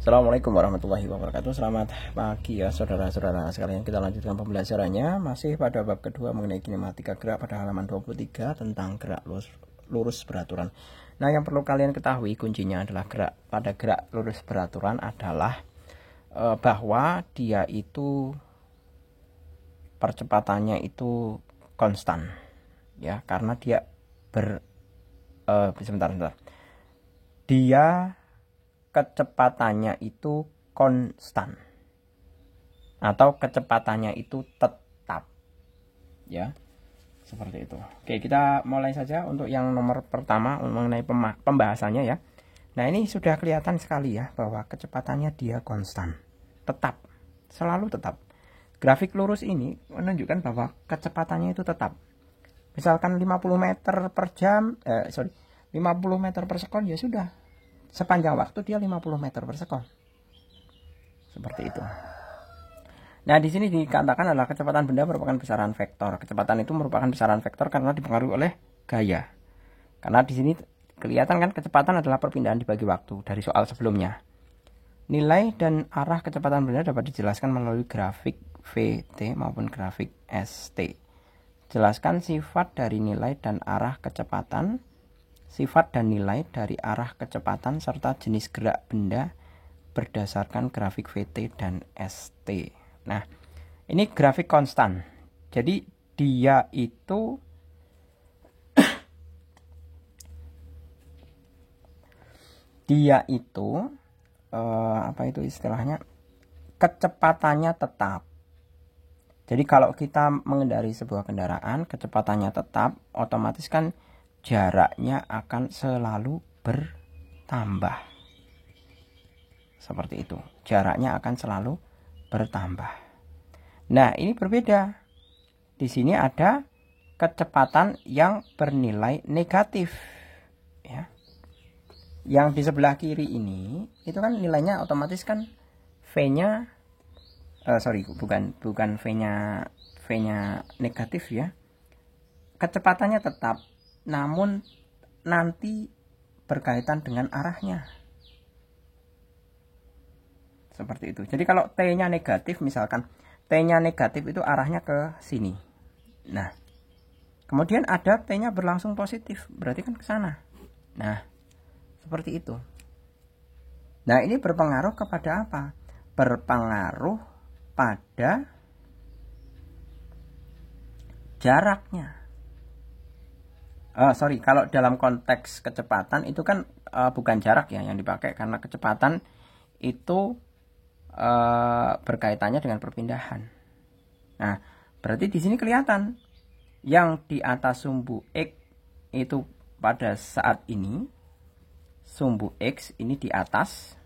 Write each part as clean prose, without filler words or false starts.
Assalamualaikum warahmatullahi wabarakatuh. Selamat pagi ya saudara-saudara sekalian. Kita lanjutkan pembelajarannya masih pada bab kedua mengenai kinematika gerak pada halaman 23 tentang gerak lurus beraturan. Nah, yang perlu kalian ketahui kuncinya adalah gerak lurus beraturan adalah bahwa dia itu percepatannya itu konstan ya, karena dia sebentar. Dia kecepatannya itu konstan atau kecepatannya itu tetap ya, seperti itu. Oke, kita mulai saja untuk yang nomor pertama mengenai pembahasannya ya. Nah, ini sudah kelihatan sekali ya bahwa kecepatannya dia konstan, tetap, selalu tetap. Grafik lurus ini menunjukkan bahwa kecepatannya itu tetap. Misalkan 50 meter per jam 50 meter per sekon, ya sudah, sepanjang waktu dia 50 meter per sekon. Seperti itu. Nah, di sini dikatakan adalah kecepatan benda merupakan besaran vektor. Kecepatan itu merupakan besaran vektor karena dipengaruhi oleh gaya. Karena di sini kelihatan kan kecepatan adalah perpindahan dibagi waktu dari soal sebelumnya. Nilai dan arah kecepatan benda dapat dijelaskan melalui grafik VT maupun grafik ST. Jelaskan sifat dari nilai dan arah kecepatan, sifat dan nilai dari arah kecepatan serta jenis gerak benda berdasarkan grafik VT dan ST. Nah, ini grafik konstan. Jadi dia itu apa itu istilahnya? Kecepatannya tetap. Jadi kalau kita mengendarai sebuah kendaraan, kecepatannya tetap, otomatis kan jaraknya akan selalu bertambah. Seperti itu. Jaraknya akan selalu bertambah. Nah, ini berbeda. Di sini ada kecepatan yang bernilai negatif. Ya. Yang di sebelah kiri ini, itu kan nilainya otomatis kan V-nya bukan V-nya negatif ya. Kecepatannya tetap, namun nanti berkaitan dengan arahnya. Seperti itu. Jadi kalau T-nya negatif, misalkan T-nya negatif itu arahnya ke sini. Nah, kemudian ada T-nya berlangsung positif, berarti kan ke sana. Nah, seperti itu. Nah, ini berpengaruh kepada apa? Berpengaruh pada jaraknya. Kalau dalam konteks kecepatan itu kan bukan jarak ya yang dipakai, karena kecepatan itu berkaitannya dengan perpindahan. Nah, berarti di sini kelihatan yang di atas sumbu X itu pada saat ini sumbu X ini di atas.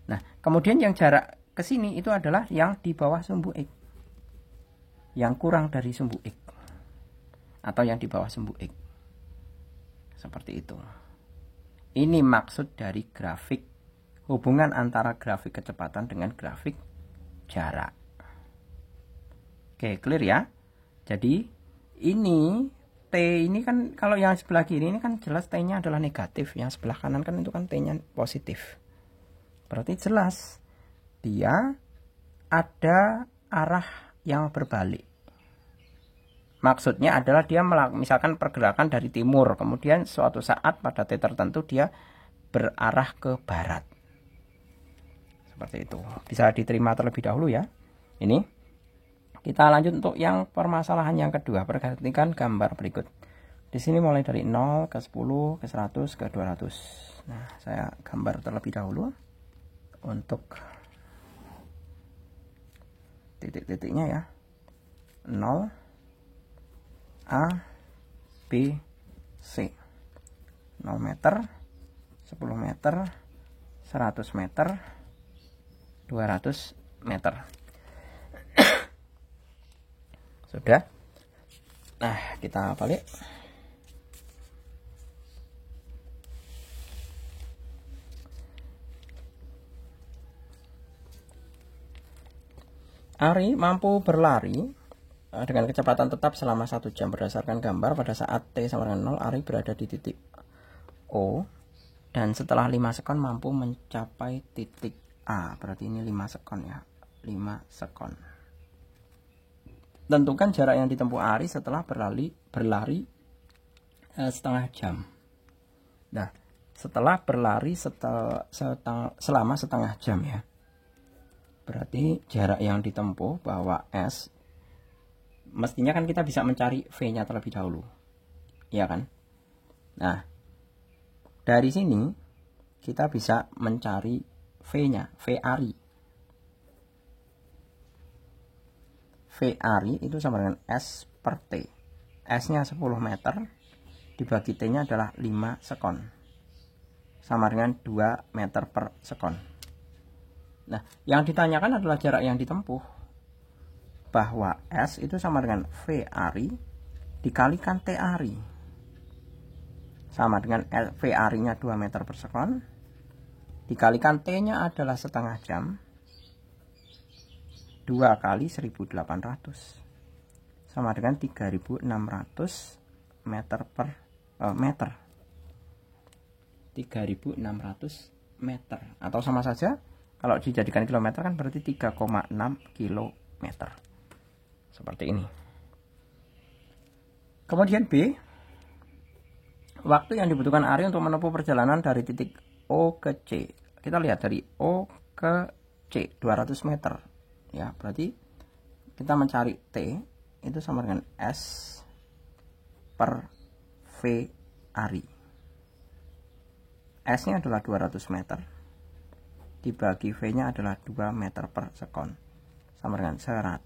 Nah, kemudian yang jarak ke sini itu adalah yang di bawah sumbu X, yang kurang dari sumbu X, atau yang di bawah sumbu X. Seperti itu. Ini maksud dari grafik, hubungan antara grafik kecepatan dengan grafik jarak. Oke, clear ya? Jadi ini T ini kan, kalau yang sebelah kiri ini kan jelas T-nya adalah negatif, yang sebelah kanan kan itu kan T-nya positif. Berarti jelas dia ada arah yang berbalik. Maksudnya adalah dia misalkan pergerakan dari timur, kemudian suatu saat pada T tertentu dia berarah ke barat. Seperti itu. Bisa diterima terlebih dahulu ya. Ini. Kita lanjut untuk yang permasalahan yang kedua. Perhatikan gambar berikut. Di sini mulai dari 0 ke 10 ke 100 ke 200. Nah, saya gambar terlebih dahulu untuk titik-titiknya ya. 0 A, B, C. 0 meter, 10 meter, 100 meter, 200 meter. Sudah. Nah, kita balik. Ari mampu berlari dengan kecepatan tetap selama 1 jam. Berdasarkan gambar, pada saat T sama dengan 0, Ari berada di titik O dan setelah 5 sekon mampu mencapai titik A, berarti ini 5 sekon ya. 5 sekon. Tentukan jarak yang ditempuh Ari setelah berlari setengah jam. Nah, setelah berlari selama setengah jam ya. Berarti jarak yang ditempuh bahwa S, mestinya kan kita bisa mencari V-nya terlebih dahulu. Iya kan? Nah, dari sini kita bisa mencari V-nya, V Ari. V Ari itu sama dengan S per T. S-nya 10 meter, dibagi T-nya adalah 5 sekon. Sama dengan 2 meter per sekon. Nah, yang ditanyakan adalah jarak yang ditempuh. Bahwa S itu sama dengan V Ari dikalikan T Ari. Sama dengan V Ari-nya 2 meter per sekon. Dikalikan T-nya adalah setengah jam. 2 kali 1800. Sama dengan 3600 meter per meter. 3600 meter. Atau sama saja, kalau dijadikan kilometer kan berarti 3,6 kilometer. Seperti ini. Kemudian B, waktu yang dibutuhkan Ari untuk menempuh perjalanan dari titik O ke C. Kita lihat dari O ke C 200 meter. Ya, berarti kita mencari T itu sama dengan S per V Ari. S-nya adalah 200 meter. Dibagi V-nya adalah 2 meter per sekon. Sama dengan 100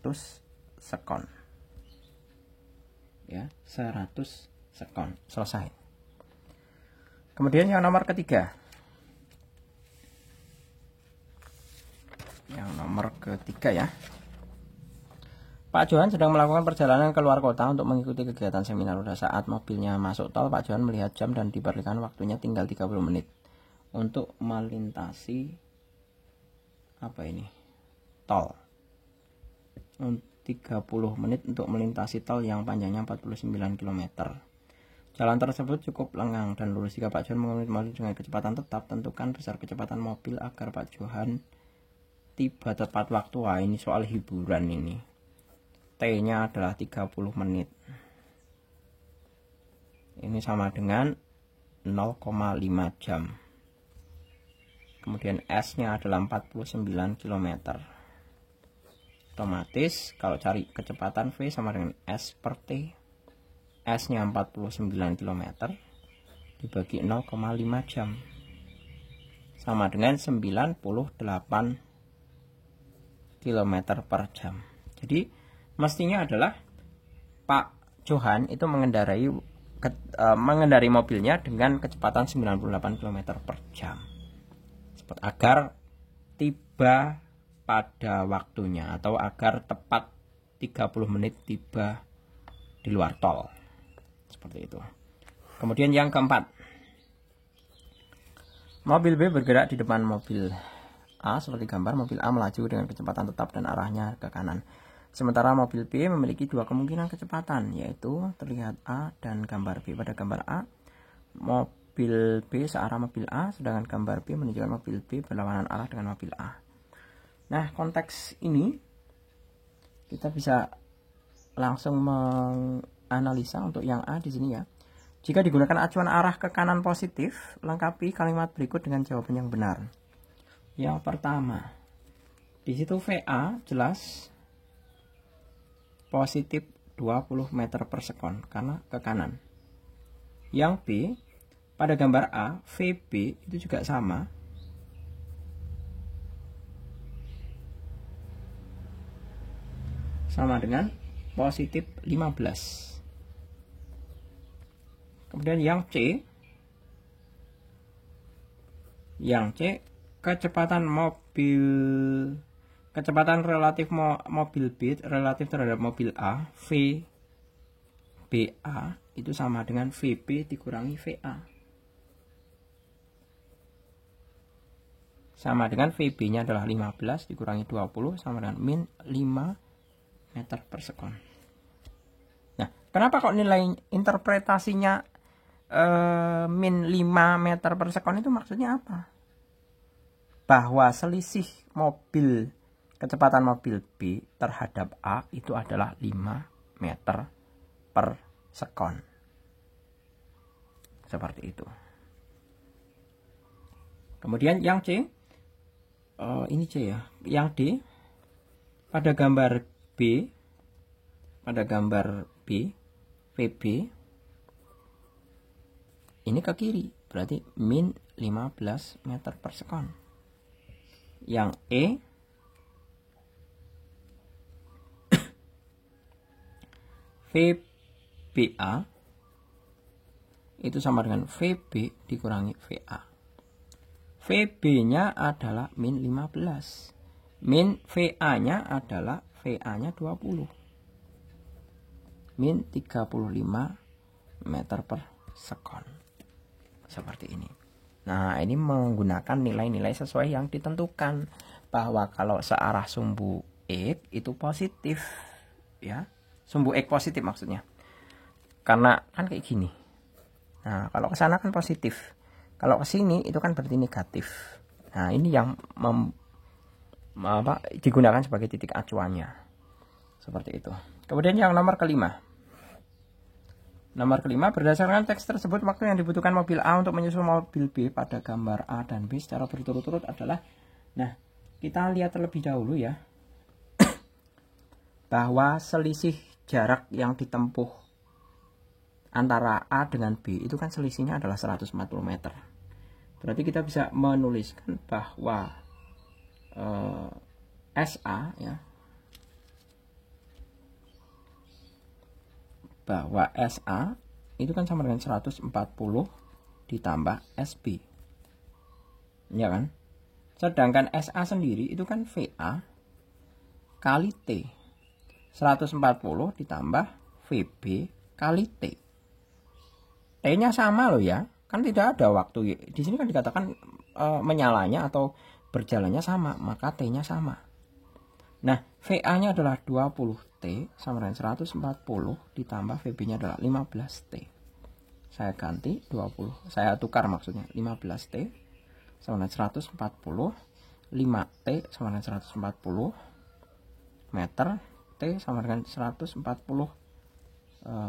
sekon. Ya, 100 sekon. Selesai. Kemudian yang nomor ketiga. Yang nomor ketiga ya. Pak Johan sedang melakukan perjalanan ke luar kota untuk mengikuti kegiatan seminar. Pada saat mobilnya masuk tol, Pak Johan melihat jam dan diperlihatkan waktunya tinggal 30 menit untuk melintasi tol. 30 menit untuk melintasi tol yang panjangnya 49 km. Jalan tersebut cukup lengang dan lurus. Jika Pak Johan mengemudi mobil dengan kecepatan tetap, tentukan besar kecepatan mobil agar Pak Johan tiba tepat waktu. Wah, ini soal hiburan ini. T-nya adalah 30 menit. Ini sama dengan 0,5 jam. Kemudian S-nya adalah 49 km. Otomatis kalau cari kecepatan V sama dengan S per T. S-nya 49 km dibagi 0,5 jam. Sama dengan 98 km per jam. Jadi mestinya adalah Pak Johan itu mengendarai mobilnya dengan kecepatan 98 km per jam. Agar tiba pada waktunya atau agar tepat 30 menit tiba di luar tol. Seperti itu. Kemudian yang keempat. Mobil B bergerak di depan mobil A seperti gambar. Mobil A melaju dengan kecepatan tetap dan arahnya ke kanan. Sementara mobil B memiliki dua kemungkinan kecepatan, yaitu terlihat A dan gambar B. Pada gambar A, mobil B searah mobil A, sedangkan gambar B menunjukkan mobil B berlawanan arah dengan mobil A. Nah, konteks ini kita bisa langsung menganalisa untuk yang A di sini ya. Jika digunakan acuan arah ke kanan positif, lengkapi kalimat berikut dengan jawaban yang benar. Yang pertama, di situ VA jelas positif 20 meter per sekon karena ke kanan. Yang B, pada gambar A, VB itu juga sama. Sama dengan positif 15. Kemudian yang C, kecepatan relatif mobil B relatif terhadap mobil A, VBA itu sama dengan VB dikurangi VA. Sama dengan VB-nya adalah 15 dikurangi 20 sama dengan min 5 meter per sekon. Nah, kenapa kok nilai interpretasinya min 5 meter per sekon itu maksudnya apa? bahwa selisih kecepatan mobil B terhadap A itu adalah 5 meter per sekon. Seperti itu. Kemudian yang C, ini C ya. Yang D, pada gambar B, VB, ini ke kiri, berarti min 15 meter per sekon. Yang E, VBA, itu sama dengan VB dikurangi VA. VB-nya adalah min 15. Min VA-nya adalah VA-nya 20. Min 35 meter per sekon. Seperti ini. Nah, ini menggunakan nilai-nilai sesuai yang ditentukan. Bahwa kalau searah sumbu X itu positif. Ya, sumbu X positif maksudnya. Karena kan kayak gini. Nah, kalau ke sana kan positif. Kalau ke sini itu kan berarti negatif. Nah, ini yang digunakan sebagai titik acuannya. Seperti itu. Kemudian yang nomor kelima. Nomor kelima, berdasarkan teks tersebut, waktu yang dibutuhkan mobil A untuk menyusul mobil B pada gambar A dan B secara berturut-turut adalah, nah, kita lihat terlebih dahulu ya, bahwa selisih jarak yang ditempuh antara A dengan B itu kan selisihnya adalah 140 meter. Berarti kita bisa menuliskan bahwa SA ya, bahwa SA itu kan sama dengan 140 ditambah SB, ya kan? Sedangkan SA sendiri itu kan VA kali T, 140 ditambah VB kali T. T-nya sama loh ya, kan tidak ada waktu. Di sini kan dikatakan menyalanya atau berjalannya sama, maka T-nya sama. Nah, VA-nya adalah 20T sama dengan 140 ditambah VB-nya adalah 15T. Saya ganti 20, saya tukar maksudnya 15T sama dengan 140, 5T sama dengan 140 meter, T sama dengan 140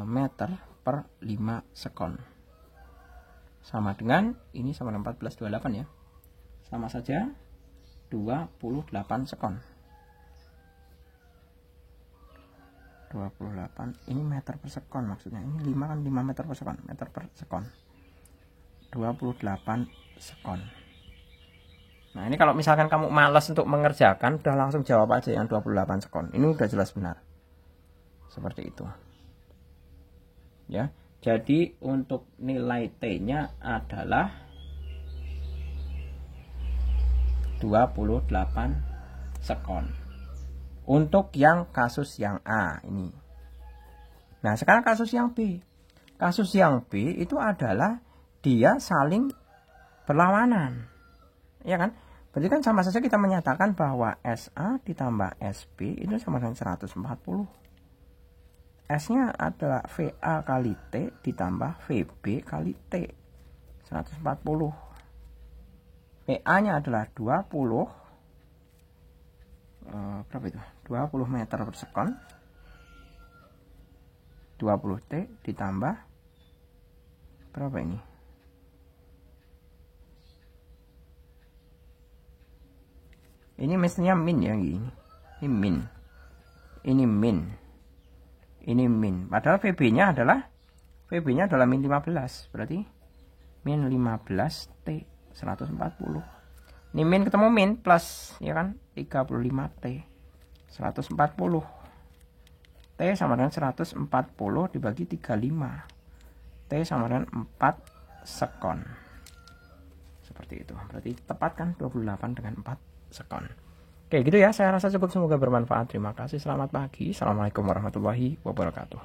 meter per 5 sekon. Sama dengan, ini sama dengan 1428 ya. Sama saja 28 sekon. 28, ini meter per sekon maksudnya. Ini 5 kan 5 meter per sekon, meter per sekon. 28 sekon. Nah, ini kalau misalkan kamu malas untuk mengerjakan, udah langsung jawab aja yang 28 sekon. Ini udah jelas benar. Seperti itu. Ya. Jadi untuk nilai T-nya adalah 28 sekon. Untuk yang kasus yang A ini. Nah, sekarang kasus yang B. Kasus yang B itu adalah dia saling berlawanan. Ya kan? Berarti kan sama saja kita menyatakan bahwa SA ditambah SB itu sama dengan 140. S-nya adalah VA kali T ditambah VB kali T. 140. VA-nya adalah 20. Berapa itu? 20 meter per sekon. 20T ditambah berapa ini? Ini mestinya min ya gini. Ini min. Ini min. Ini min. Padahal VB-nya adalah min 15. Berarti min 15T 140. Ini min ketemu min plus ya kan 35T 140. T sama dengan 140 dibagi 35. T sama dengan 4 sekon. Seperti itu. Berarti tepat kan 28 dengan 4 sekon. Oke gitu ya, saya rasa cukup, semoga bermanfaat. Terima kasih, selamat pagi. Assalamualaikum warahmatullahi wabarakatuh.